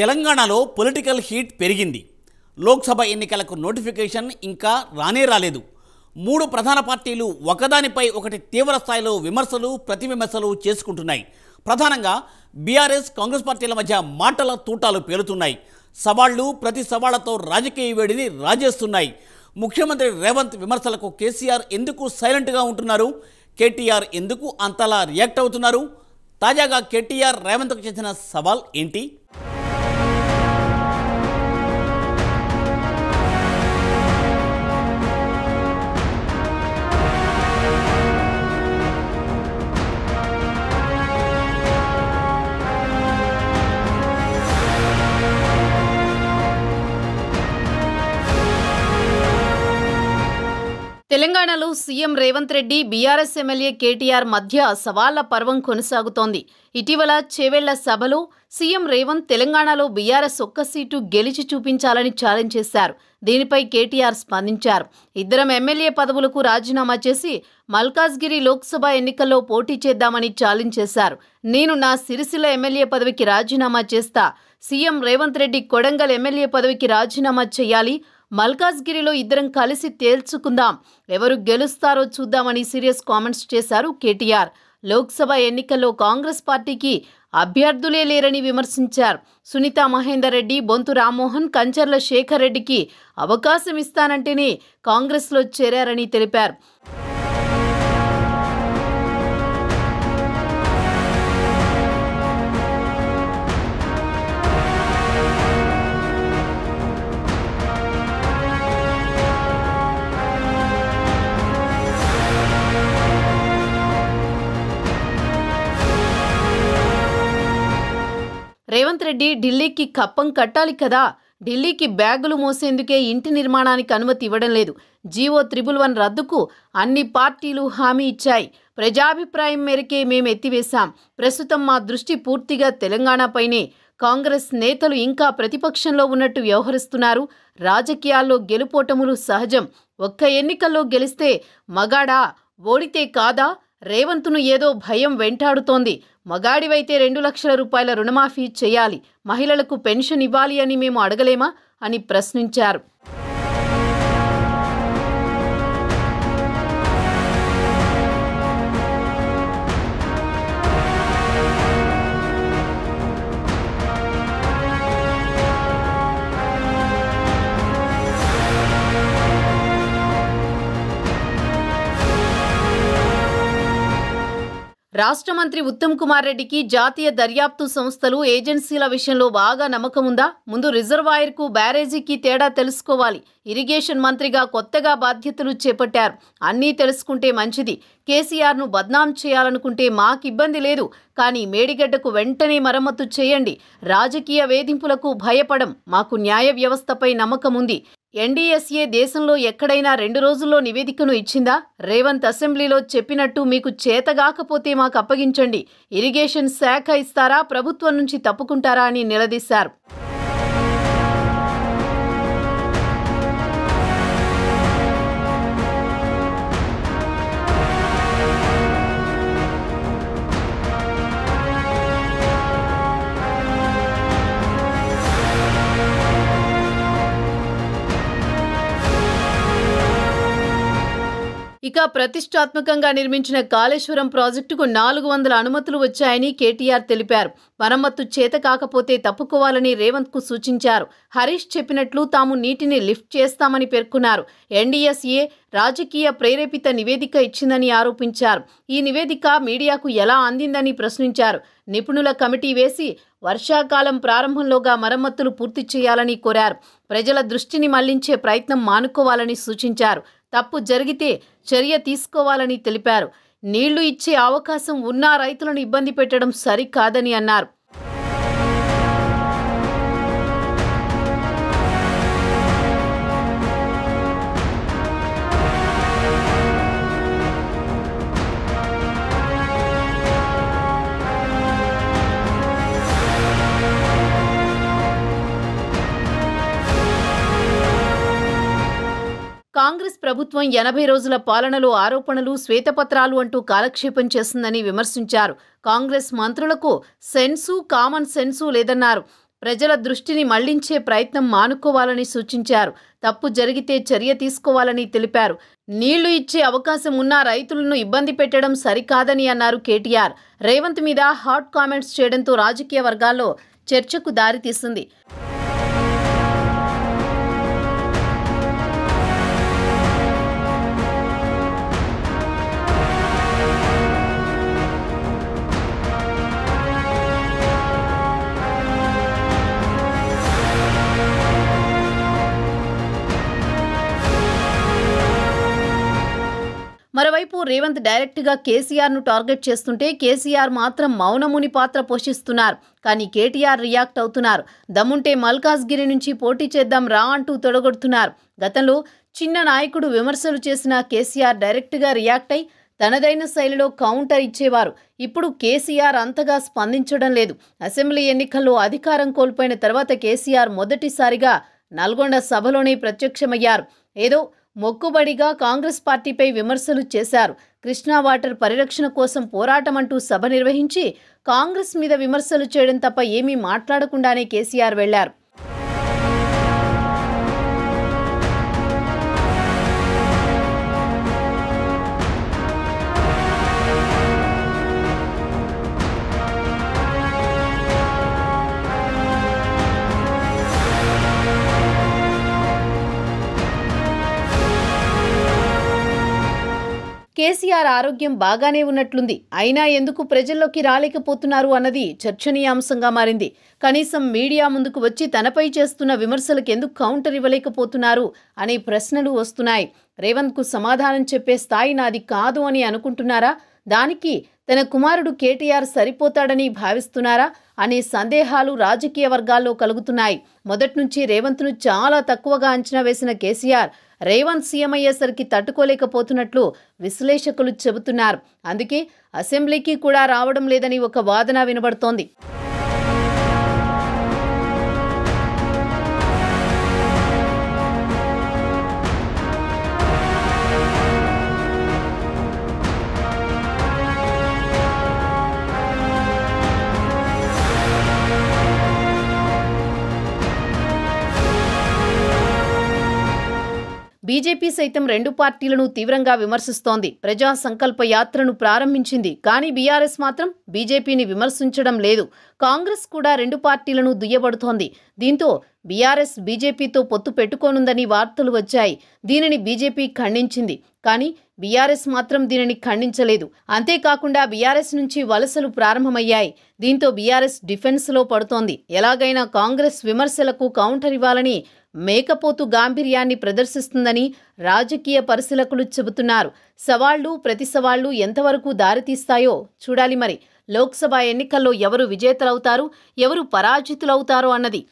తెలంగాణలో political heat పెరిగింది. లోక్సభ ఎన్నికలకు నోటిఫికేషన్ ఇంకా రాలేదు. 3 ప్రధాన పార్టీలు ఒకదానిపై ఒకటి తీవ్ర స్థాయిలో విమర్శలు ప్రతివిమర్శలు చేసుకుంటున్నాయి. ప్రధానంగా బీఆర్ఎస్ కాంగ్రెస్ పార్టీల మధ్య మాటల తూటాలు పేలుతున్నాయి. సవాళ్లు ప్రతి సవాళ్లతో రాజకీయ వేడిని రాజేస్తున్నాయి. ముఖ్యమంత్రి రేవంత్ విమర్శలకు కేసీఆర్ ఎందుకు సైలెంట్గా ఉంటున్నారు? కేటీఆర్ ఎందుకు అంతలా రియాక్ట్ అవుతున్నారు? తాజాగా కేటీఆర్ రేవంత్కు చేసిన సవాల్ ఏంటి? తెలంగాణలో CM Revanth Reddy BRS MLA KTR మధ్య సవాళ్ల పర్వం కొనసాగుతోంది. ఇటీవల చేవెళ్ల సభలో సీఎం రేవంత్ తెలంగాణలో బీఆర్ఎస్ ఒక్క సీటు గెలిచి చూపించాలని ఛాలెంజ్ చేశారు. దీనిపై కేటీఆర్ స్పందించారు. ఇద్దరం ఎమ్మెల్యే పదవులకు రాజీనామా చేసి మల్కాజ్గిరి లోక్సభ ఎన్నికల్లో పోటీ చేద్దామని ఛాలెంజ్ చేశారు. నేను నా సిరిసిల్ల ఎమ్మెల్యే పదవికి రాజీనామా చేస్తా. సీఎం రేవంత్ రెడ్డి కొడంగల్ ఎమ్మెల్యే పదవికి రాజీనామా చేయాలి. మల్కాజ్గిరిలో ఇద్దరం కలిసి తేల్చుకుందాం. ఎవరు గెలుస్తారో చూద్దామని సీరియస్ కామెంట్స్ చేశారు కేటీఆర్. లోక్సభ ఎన్నికల్లో కాంగ్రెస్ పార్టీకి అభ్యర్థులే లేరని విమర్శించారు. సునీతా మహేందర్ రెడ్డి, బొంతు రామ్మోహన్, కంచర్ల శేఖర్ రెడ్డికి అవకాశం ఇస్తానంటేనే కాంగ్రెస్లో చేరారని తెలిపారు. రేవంత్ రెడ్డి ఢిల్లీకి కప్పం కట్టాలి కదా, ఢిల్లీకి బ్యాగులు మోసేందుకే ఇంటి నిర్మాణానికి అనుమతి ఇవ్వడం లేదు. జీవో 111 రద్దుకు అన్ని పార్టీలు హామీ ఇచ్చాయి. ప్రజాభిప్రాయం మేరకే మేము ఎత్తివేశాం. ప్రస్తుతం మా దృష్టి పూర్తిగా తెలంగాణపైనే. కాంగ్రెస్ నేతలు ఇంకా ప్రతిపక్షంలో ఉన్నట్టు వ్యవహరిస్తున్నారు. రాజకీయాల్లో గెలుపోటములు సహజం. ఒక్క ఎన్నికల్లో గెలిస్తే మగాడా, ఓడితే కాదా? రేవంత్ను ఏదో భయం వెంటాడుతోంది. మగాడివైతే 2 లక్షల రూపాయల రుణమాఫీ చేయాలి, మహిళలకు పెన్షన్ ఇవ్వాలి అని మేము అడగలేమా అని ప్రశ్నించారు. రాష్ట్ర మంత్రి ఉత్తమ్ కుమార్ రెడ్డికి జాతీయ దర్యాప్తు సంస్థలు, ఏజెన్సీల విషయంలో బాగా నమ్మకం ఉందా? ముందు రిజర్వాయర్కు, బ్యారేజీకి తేడా తెలుసుకోవాలి. ఇరిగేషన్ మంత్రిగా కొత్తగా బాధ్యతలు చేపట్టారు. అన్నీ తెలుసుకుంటే మంచిది. కేసీఆర్ను బద్నాం చేయాలనుకుంటే మాకు ఇబ్బంది లేదు. కానీ మేడిగడ్డకు వెంటనే మరమ్మతు చేయండి. రాజకీయ వేధింపులకు భయపడం. మాకు న్యాయ వ్యవస్థపై నమ్మకం ఉంది. ఎన్డీఎస్ఏ దేశంలో ఎక్కడైనా 2 రోజుల్లో నివేదికను ఇచ్చిందా? రేవంత్ అసెంబ్లీలో చెప్పినట్టు మీకు చేతగాకపోతే మాకు అప్పగించండి. ఇరిగేషన్ శాఖ ఇస్తారా, ప్రభుత్వం నుంచి తప్పుకుంటారా అని నిలదీశారు. ఇక ప్రతిష్టాత్మకంగా నిర్మించిన కాళేశ్వరం ప్రాజెక్టుకు 400 అనుమతులు వచ్చాయని కేటీఆర్ తెలిపారు. మరమ్మత్తు చేత కాకపోతే తప్పుకోవాలని రేవంత్కు సూచించారు. హరీష్ చెప్పినట్లు తాము నీటిని లిఫ్ట్ చేస్తామని పేర్కొన్నారు. ఎన్డీఎస్ఏ రాజకీయ ప్రేరేపిత నివేదిక ఇచ్చిందని ఆరోపించారు. ఈ నివేదిక మీడియాకు ఎలా అందిందని ప్రశ్నించారు. నిపుణుల కమిటీ వేసి వర్షాకాలం ప్రారంభంలోగా మరమ్మతులు పూర్తి చేయాలని కోరారు. ప్రజల దృష్టిని మళ్లించే ప్రయత్నం మానుకోవాలని సూచించారు. తప్పు జరిగితే చర్య తీసుకోవాలని తెలిపారు. నీళ్లు ఇచ్చే అవకాశం ఉన్నా రైతులను ఇబ్బంది పెట్టడం సరికాదని అన్నారు. కాంగ్రెస్ ప్రభుత్వం 80 రోజుల పాలనలో ఆరోపణలు, శ్వేతపత్రాలు అంటూ కాలక్షేపం చేస్తుందని విమర్శించారు. కాంగ్రెస్ మంత్రులకు సెన్సు, కామన్ సెన్సు లేదన్నారు. ప్రజల దృష్టిని మళ్లించే ప్రయత్నం మానుకోవాలని సూచించారు. తప్పు జరిగితే చర్య తీసుకోవాలని తెలిపారు. నీళ్లు ఇచ్చే అవకాశం ఉన్నా రైతులను ఇబ్బంది పెట్టడం సరికాదని అన్నారు కేటీఆర్. రేవంత్ మీద హాట్ కామెంట్స్ చేయడంతో రాజకీయ వర్గాల్లో చర్చకు దారితీసింది. మరోవైపు రేవంత్ డైరెక్ట్గా కేసీఆర్ను టార్గెట్ చేస్తుంటే కేసీఆర్ మాత్రం మౌనముని పాత్ర పోషిస్తున్నారు. కానీ కేటీఆర్ రియాక్ట్ అవుతున్నారు. దమ్ముంటే మల్కాజ్గిరి నుంచి పోటీ చేద్దాం రా అంటూ తొడగొడుతున్నారు. గతంలో చిన్న నాయకుడు విమర్శలు చేసిన కేసీఆర్ డైరెక్ట్గా రియాక్ట్ అయి తనదైన శైలిలో కౌంటర్ ఇచ్చేవారు. ఇప్పుడు కేసీఆర్ అంతగా స్పందించడం లేదు. అసెంబ్లీ ఎన్నికల్లో అధికారం కోల్పోయిన తర్వాత కేసీఆర్ మొదటిసారిగా నల్గొండ సభలోనే ప్రత్యక్షమయ్యారు. ఏదో మొక్కుబడిగా కాంగ్రెస్ పార్టీపై విమర్శలు చేశారు. కృష్ణా వాటర్ పరిరక్షణ కోసం పోరాటం అంటూ సభ నిర్వహించి కాంగ్రెస్ మీద విమర్శలు చేయడం తప్ప ఏమీ మాట్లాడకుండానే కేసీఆర్ వెళ్లారు. కేసీఆర్ ఆరోగ్యం బాగానే ఉన్నట్లుంది. అయినా ఎందుకు ప్రజల్లోకి రాలేకపోతున్నారు అన్నది చర్చనీయాంశంగా మారింది. కనీసం మీడియా ముందుకు వచ్చి తనపై చేస్తున్న విమర్శలకు ఎందుకు కౌంటర్ ఇవ్వలేకపోతున్నారు అనే ప్రశ్నలు వస్తున్నాయి. రేవంత్కు సమాధానం చెప్పే స్థాయి నాది కాదు అని అనుకుంటున్నారా? దానికి తన కుమారుడు కేటీఆర్ సరిపోతాడని భావిస్తున్నారా అనే సందేహాలు రాజకీయ వర్గాల్లో కలుగుతున్నాయి. మొదట్నుంచి రేవంత్ను చాలా తక్కువగా అంచనా వేసిన కేసీఆర్ రేవంత్ సీఎం అయ్యేసరికి తట్టుకోలేకపోతున్నట్లు విశ్లేషకులు చెబుతున్నారు. అందుకే అసెంబ్లీకి కూడా రావడం లేదని ఒక వాదన వినబడుతోంది. బీజేపీ సైతం రెండు పార్టీలను తీవ్రంగా విమర్శిస్తోంది. ప్రజా సంకల్ప యాత్రను ప్రారంభించింది. కానీ బీఆర్ఎస్ మాత్రం బీజేపీని విమర్శించడం లేదు. కాంగ్రెస్ కూడా రెండు పార్టీలను దుయ్యబడుతోంది. దీంతో బీఆర్ఎస్ బీజేపీతో పొత్తు పెట్టుకోనుందని వార్తలు వచ్చాయి. దీనిని బీజేపీ ఖండించింది. కానీ బీఆర్ఎస్ మాత్రం దీనిని ఖండించలేదు. అంతేకాకుండా బీఆర్ఎస్ నుంచి వలసలు ప్రారంభమయ్యాయి. దీంతో బీఆర్ఎస్ డిఫెన్స్లో పడుతోంది. ఎలాగైనా కాంగ్రెస్ విమర్శలకు కౌంటర్ ఇవ్వాలని మేకపోతు గాంభీర్యాన్ని ప్రదర్శిస్తుందని రాజకీయ పరిశీలకులు చెబుతున్నారు. సవాళ్లు ప్రతి సవాళ్లు ఎంతవరకు దారితీస్తాయో చూడాలి. మరి లోక్సభ ఎన్నికల్లో ఎవరు విజేతలవుతారు, ఎవరు పరాజితులవుతారో అన్నది.